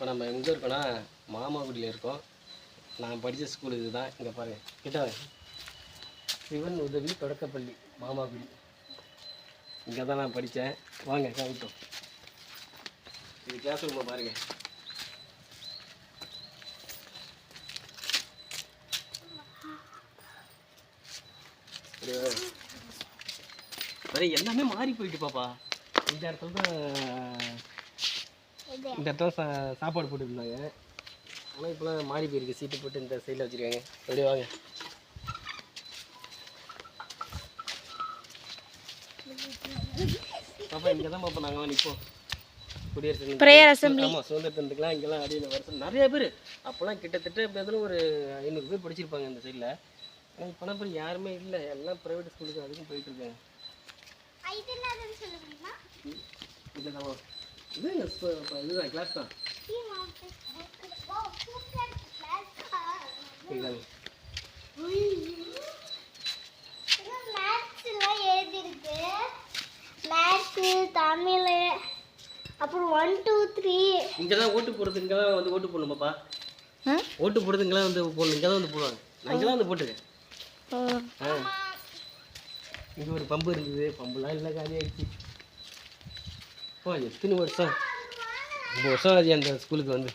இப்போ நம்ம எங்கே இருக்கோன்னா மாமாகுடியில் இருக்கோம். நான் படித்த ஸ்கூல் இது தான். இங்கே பாருங்கள் கிட்ட சிவன் உதவி தொடக்கப்பள்ளி மாமாகுடி. இங்கே தான் நான் படித்தேன். வாங்க காமிட்டோம். இது கிளாஸ் ரூமை பாருங்கள். எல்லாமே மாறி போயிட்டு பாப்பா. இந்த இடத்துல தான் சாப்பாடு போட்டுருந்தாங்க. ஆனால் இப்போலாம் மாறி போயிருக்கு. சீட்டு போட்டு இந்த சைடில் வச்சுருக்காங்க. அப்படியே வாங்க. பாப்பா இங்கே தான் பாப்பா நாங்கள் நிற்போம். குடியரசு ஆமாம் சுதந்திர தினத்துக்குலாம் இங்கெல்லாம் அடியில் வருஷம் நிறைய பேர். அப்போல்லாம் கிட்டத்தட்ட எப்படியாவது ஒரு 500 பேர் படிச்சிருப்பாங்க இந்த சைடில். ஆனால் இப்போலாம் பேர் யாருமே இல்லை. எல்லாம் ப்ரைவேட் ஸ்கூலுக்கு அதுக்கும் போயிட்டு இருக்காங்க. இதுதான் கிளாஸ் தான். தமிழ் அப்புறம் 1 2 3 இங்கே தான் ஓட்டு போடுறது. இங்கே தான் வந்து ஓட்டு போடணும் பாப்பா. ஓட்டு போடுறது இங்கெல்லாம் வந்து போடணும். இங்கே தான் வந்து போடுவாங்க. நான் இங்கே தான் வந்து போட்டுருக்கேன். இங்கே ஒரு பம்பு இருந்தது. பம்புலாம் இல்லை, காலி ஆகிடுச்சு. எத்தனை வருஷம், 5 வருஷம் ஆச்சு அந்த ஸ்கூலுக்கு வந்து.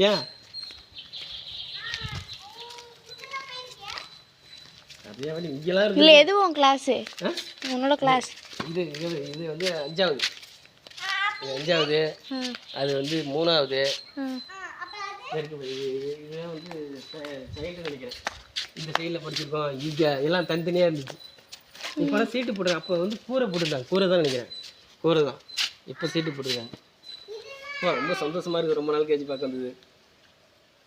ஏன் அதே மாதிரி இங்கெல்லாம் இருக்கு. இல்லை எதுவும் கிளாஸு உன்னோட கிளாஸ் இது இது இது வந்து 5வது. இது 5வது. அது வந்து 3வது. இதுதான் வந்து சைல்டு நினைக்கிறேன். இந்த சைடில் படிச்சிருக்கோம். இங்கே எல்லாம் தனித்தனியாக இருந்துச்சு. இப்போலாம் சீட்டு போட்டுருக்காங்க. அப்போ வந்து கூரை போட்டுருந்தாங்க. கூரை தான் நினைக்கிறேன். கூரை தான். இப்போ சீட்டு போட்டுருக்காங்க. ரொம்ப சந்தோஷமாக இருக்குது. ரொம்ப நாள் கழிச்சு பார்க்க வந்தது.